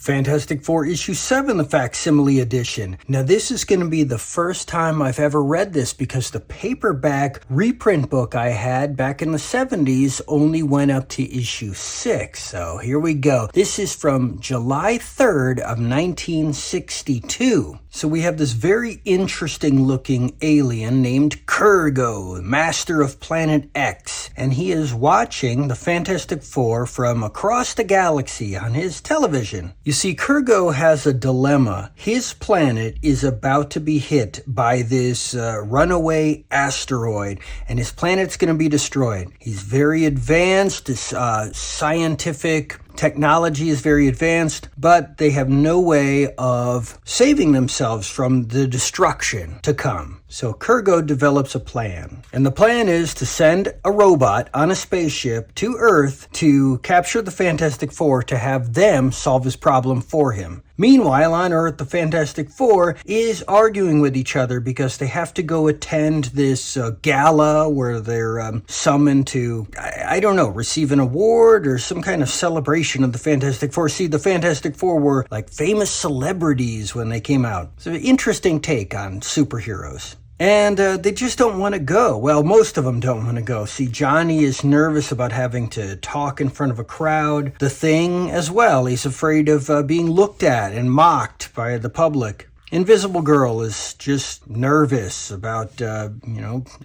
Fantastic Four issue 7, the facsimile edition. Now this is going to be the first time I've ever read this because the paperback reprint book I had back in the 70s only went up to issue 6. So here we go. This is from July 3rd of 1962. So we have this very interesting looking alien named Kurrgo, master of Planet X, and he is watching the Fantastic Four from across the galaxy on his television. You see, Kurrgo has a dilemma. His planet is about to be hit by this runaway asteroid, and his planet's going to be destroyed. He's very advanced, his scientific technology is very advanced, but they have no way of saving themselves from the destruction to come. So Kurrgo develops a plan. And the plan is to send a robot on a spaceship to Earth to capture the Fantastic Four to have them solve his problem for him. Meanwhile, on Earth, the Fantastic Four is arguing with each other because they have to go attend this gala where they're summoned to, I don't know, receive an award or some kind of celebration of the Fantastic Four. See, the Fantastic Four were like famous celebrities when they came out. It's an interesting take on superheroes. And they just don't want to go. Well, most of them don't want to go. See, Johnny is nervous about having to talk in front of a crowd. The Thing as well. He's afraid of being looked at and mocked by the public. Invisible Girl is just nervous about, I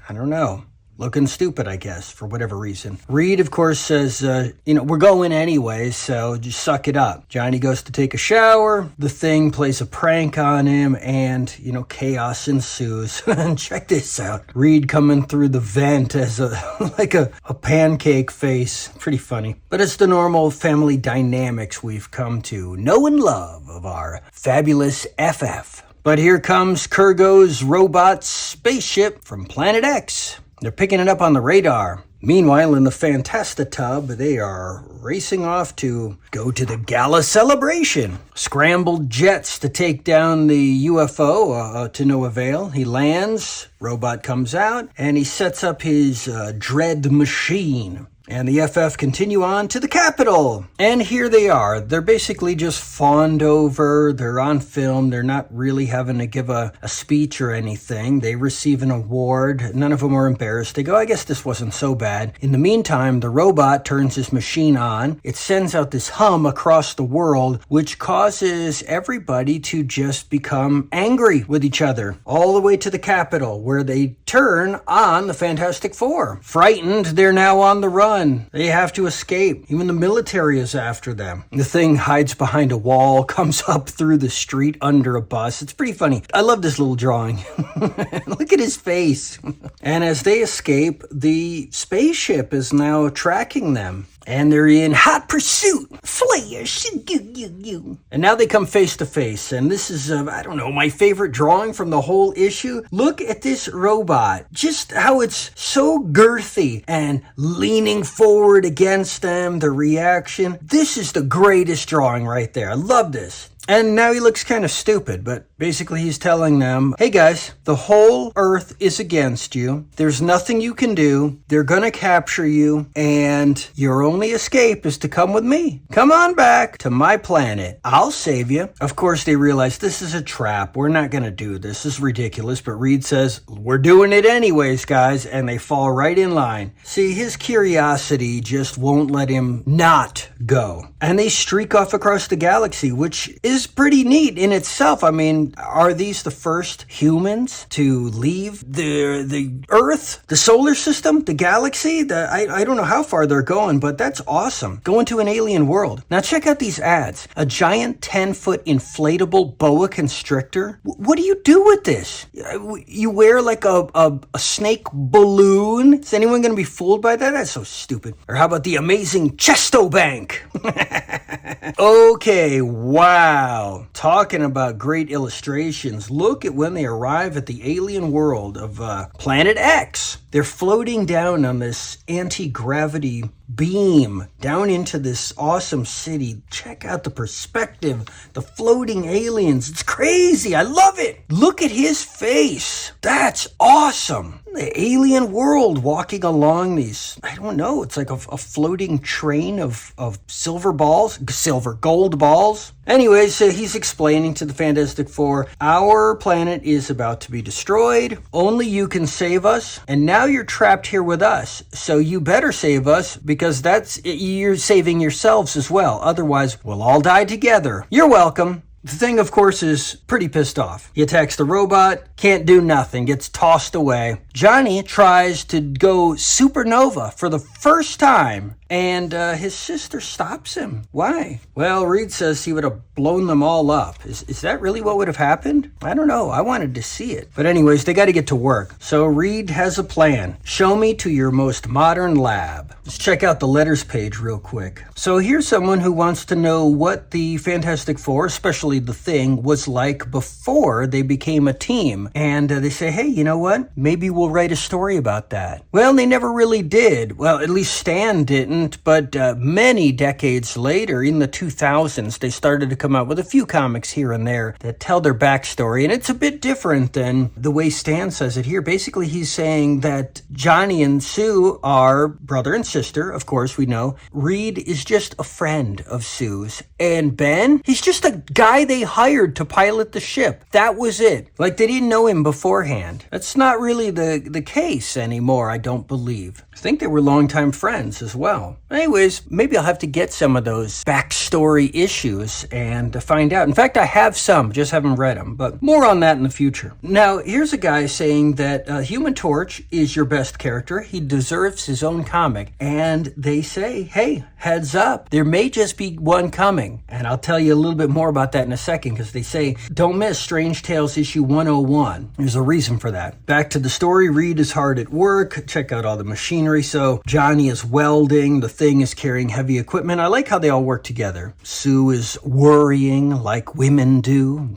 don't know. Looking stupid, I guess, for whatever reason. Reed, of course, says, we're going anyway, so just suck it up. Johnny goes to take a shower. The Thing plays a prank on him, and, chaos ensues. And check this out. Reed coming through the vent as a pancake face. Pretty funny. But it's the normal family dynamics we've come to know and love of our fabulous FF. But here comes Kurrgo's robot spaceship from Planet X. They're picking it up on the radar. Meanwhile, in the Fantastatub, they are racing off to go to the gala celebration. Scrambled jets to take down the UFO to no avail. He lands, robot comes out, and he sets up his dread machine. And the FF continue on to the Capitol. And here they are. They're basically just fawned over. They're on film. They're not really having to give a speech or anything. They receive an award. None of them are embarrassed. They go, I guess this wasn't so bad. In the meantime, the robot turns his machine on. It sends out this hum across the world, which causes everybody to just become angry with each other. All the way to the Capitol, where they turn on the Fantastic Four. Frightened, they're now on the run. They have to escape. Even the military is after them. The Thing hides behind a wall, comes up through the street under a bus. It's pretty funny. I love this little drawing. Look at his face. And as they escape, the spaceship is now tracking them. And they're in hot pursuit. Flash. And now they come face to face. And this is, my favorite drawing from the whole issue. Look at this robot. Just how it's so girthy and leaning forward against them. The reaction. This is the greatest drawing right there. I love this. And now he looks kind of stupid, but basically he's telling them, hey guys, the whole Earth is against you. There's nothing you can do. They're gonna capture you, and your only escape is to come with me. Come on back to my planet. I'll save you. Of course, they realize this is a trap. We're not gonna do this. This is ridiculous. But Reed says, we're doing it anyways, guys, and they fall right in line. See, his curiosity just won't let him not go. And they streak off across the galaxy, which is pretty neat in itself. I mean, are these the first humans to leave the Earth, the solar system, the galaxy? I don't know how far they're going, but that's awesome. Going to an alien world. Now check out these ads. A giant 10-foot inflatable boa constrictor. What do you do with this? You wear like a snake balloon? Is anyone going to be fooled by that? That's so stupid. Or how about the amazing Chesto Bank? Okay, wow. Talking about great illustrations. Look at when they arrive at the alien world of Planet X. They're floating down on this anti-gravity beam down into this awesome city. Check out the perspective, the floating aliens. It's crazy. I love it. Look at his face. That's awesome. The alien world walking along these, I don't know, it's like a floating train of gold balls. Anyways, so he's explaining to the Fantastic Four, our planet is about to be destroyed. Only you can save us. And now you're trapped here with us. So you better save us because you're saving yourselves as well. Otherwise, we'll all die together. You're welcome. The Thing, of course, is pretty pissed off. He attacks the robot, can't do nothing, gets tossed away. Johnny tries to go supernova for the first time, and his sister stops him. Why? Well, Reed says he would have blown them all up. Is that really what would have happened? I don't know. I wanted to see it. But anyways, they got to get to work. So Reed has a plan. Show me to your most modern lab. Let's check out the letters page real quick. So here's someone who wants to know what the Fantastic Four, especially the Thing, was like before they became a team. And they say, hey, you know what? Maybe we'll write a story about that. Well, they never really did. Well, at least Stan didn't. But many decades later, in the 2000s, they started to come out with a few comics here and there that tell their backstory. And it's a bit different than the way Stan says it here. Basically, he's saying that Johnny and Sue are brother and sister. Of course, we know. Reed is just a friend of Sue's. And Ben, he's just a guy they hired to pilot the ship. That was it. Like, they didn't know him beforehand. That's not really the case anymore, I don't believe. I think they were longtime friends as well. Anyways, maybe I'll have to get some of those backstory issues and find out. In fact, I have some, just haven't read them, but more on that in the future. Now, here's a guy saying that Human Torch is your best character. He deserves his own comic. And they say, hey, heads up, there may just be one coming. And I'll tell you a little bit more about that in a second, because they say, don't miss Strange Tales issue 101. There's a reason for that. Back to the story, Reed is hard at work. Check out all the machinery. So Johnny is welding. The Thing is carrying heavy equipment. I like how they all work together. Sue is worrying like women do.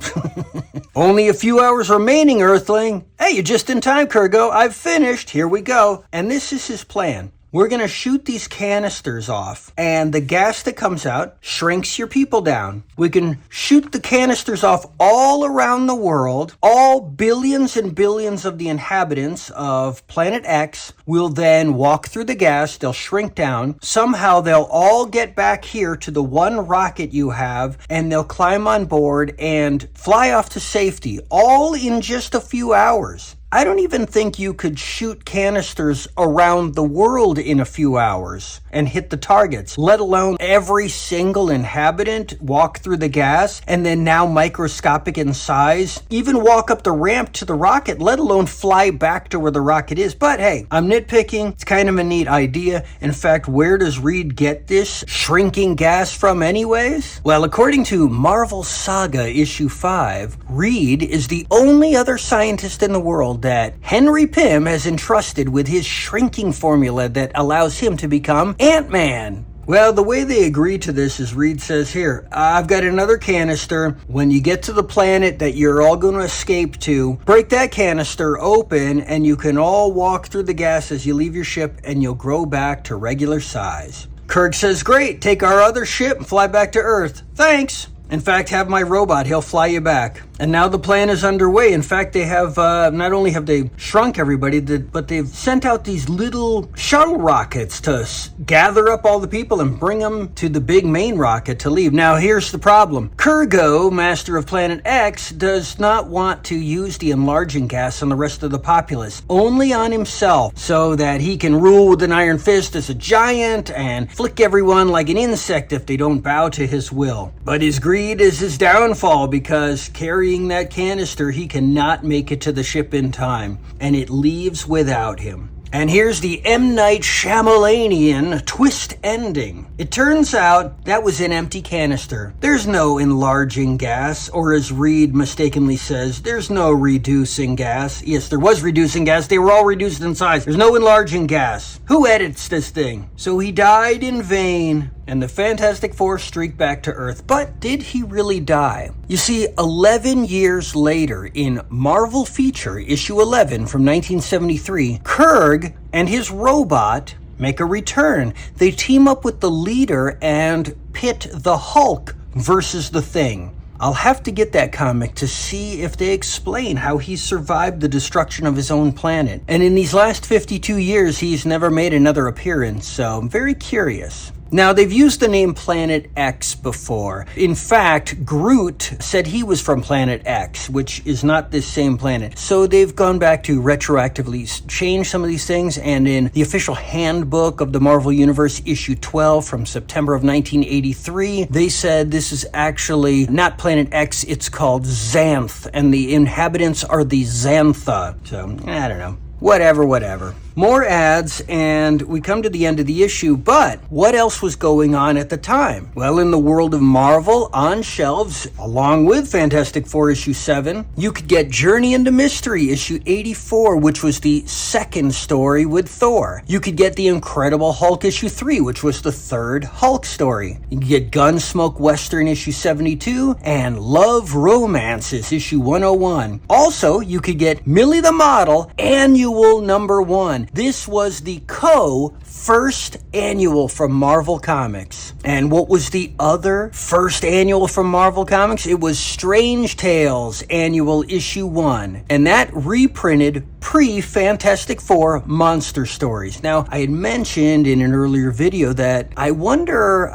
Only a few hours remaining, Earthling. Hey, you're just in time, Kurrgo. I've finished. Here we go. And this is his plan. We're going to shoot these canisters off, and the gas that comes out shrinks your people down. We can shoot the canisters off all around the world. All billions and billions of the inhabitants of Planet X will then walk through the gas. They'll shrink down. Somehow they'll all get back here to the one rocket you have, and they'll climb on board and fly off to safety, all in just a few hours. I don't even think you could shoot canisters around the world in a few hours and hit the targets, let alone every single inhabitant walk through the gas and then now microscopic in size, even walk up the ramp to the rocket, let alone fly back to where the rocket is. But hey, I'm nitpicking. It's kind of a neat idea. In fact, where does Reed get this shrinking gas from anyways? Well, according to Marvel Saga issue 5, Reed is the only other scientist in the world that Henry Pym has entrusted with his shrinking formula that allows him to become Ant-Man. Well, the way they agree to this is Reed says here, I've got another canister. When you get to the planet that you're all going to escape to, break that canister open and you can all walk through the gas as you leave your ship and you'll grow back to regular size. Kurg says, great, take our other ship and fly back to Earth. Thanks. In fact, have my robot. He'll fly you back. And now the plan is underway. In fact, they have, not only have they shrunk everybody, but they've sent out these little shuttle rockets to gather up all the people and bring them to the big main rocket to leave. Now, here's the problem. Kurrgo, master of Planet X, does not want to use the enlarging gas on the rest of the populace, only on himself, so that he can rule with an iron fist as a giant and flick everyone like an insect if they don't bow to his will. But his greed is his downfall, because carrying that canister, he cannot make it to the ship in time, and it leaves without him. And here's the M. Night Shyamalanian twist ending. It turns out that was an empty canister. There's no enlarging gas, or as Reed mistakenly says, there's no reducing gas. Yes, there was reducing gas. They were all reduced in size. There's no enlarging gas. Who edits this thing? So he died in vain, and the Fantastic Four streaked back to Earth. But did he really die? You see, 11 years later, in Marvel Feature, issue 11 from 1973, Kurg and his robot make a return. They team up with the leader and pit the Hulk versus the Thing. I'll have to get that comic to see if they explain how he survived the destruction of his own planet. And in these last 52 years, he's never made another appearance, so I'm very curious. Now, they've used the name Planet X before. In fact, Groot said he was from Planet X, which is not this same planet. So they've gone back to retroactively change some of these things, and in the official handbook of the Marvel Universe, issue 12 from September of 1983, they said this is actually not Planet X, it's called Xanth, and the inhabitants are the Xantha. So, I don't know. Whatever. More ads, and we come to the end of the issue, but what else was going on at the time? Well, in the world of Marvel, on shelves, along with Fantastic Four issue 7, you could get Journey into Mystery issue 84, which was the second story with Thor. You could get The Incredible Hulk issue 3, which was the third Hulk story. You could get Gunsmoke Western issue 72, and Love Romances issue 101. Also, you could get Millie the Model Annual number 1. This was the first annual from Marvel Comics. And what was the other first annual from Marvel Comics? It was Strange Tales Annual Issue 1. And that reprinted pre-Fantastic Four monster stories. Now, I had mentioned in an earlier video that I wonder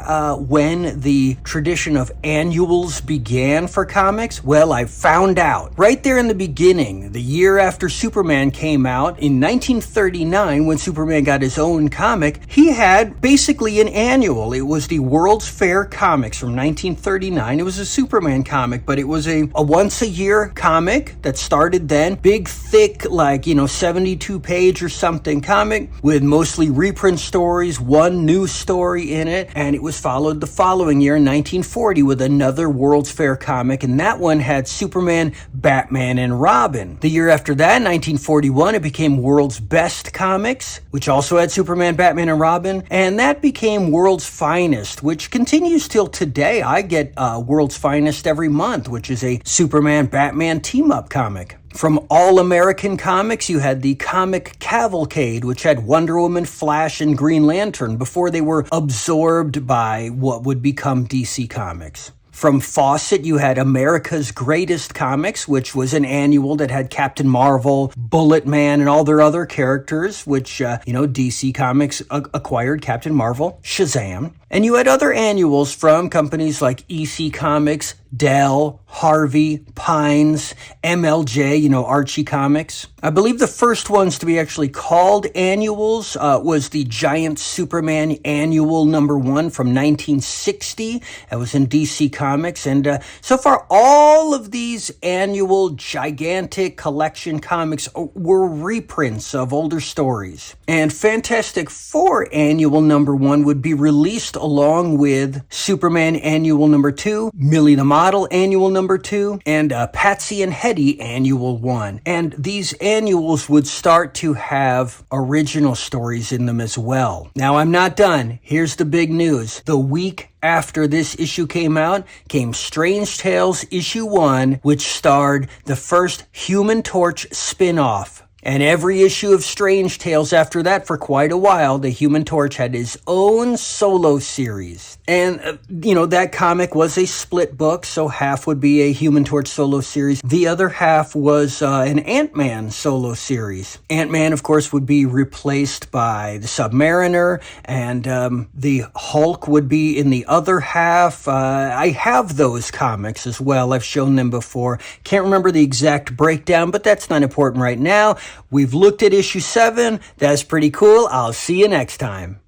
when the tradition of annuals began for comics. Well, I found out. Right there in the beginning, the year after Superman came out, in 1939, when Superman got his own comic, he had basically an annual. It was the World's Fair Comics from 1939. It was a Superman comic, but it was a once-a-year comic that started then. Big, thick, 72 page or something comic with mostly reprint stories, one new story in it, and it was followed the following year in 1940 with another World's Fair comic, and that one had Superman, Batman, and Robin. The year after that, 1941, it became World's Best Comics, which also had Superman, Batman, and Robin, and that became World's Finest, which continues till today. I get World's Finest every month, which is a Superman, Batman team-up comic. From All American Comics, you had the Comic Cavalcade, which had Wonder Woman, Flash, and Green Lantern before they were absorbed by what would become DC Comics. From Fawcett, you had America's Greatest Comics, which was an annual that had Captain Marvel, Bullet Man, and all their other characters, which, DC Comics acquired Captain Marvel, Shazam. And you had other annuals from companies like EC Comics, Dell, Harvey, Pines, MLJ, Archie Comics. I believe the first ones to be actually called annuals was the Giant Superman Annual number 1 from 1960. That was in DC Comics. And so far, all of these annual gigantic collection comics were reprints of older stories. And Fantastic Four Annual number 1 would be released along with Superman Annual number 2, Millie the Model Annual number 2, and Patsy and Hetty Annual 1. And these annuals would start to have original stories in them as well. Now, I'm not done. Here's the big news. The week after this issue came out, came Strange Tales issue 1, which starred the first Human Torch spin-off. And every issue of Strange Tales after that, for quite a while, the Human Torch had his own solo series. And, that comic was a split book, so half would be a Human Torch solo series. The other half was an Ant-Man solo series. Ant-Man, of course, would be replaced by the Submariner, and the Hulk would be in the other half. I have those comics as well. I've shown them before. Can't remember the exact breakdown, but that's not important right now. We've looked at issue 7. That's pretty cool. I'll see you next time.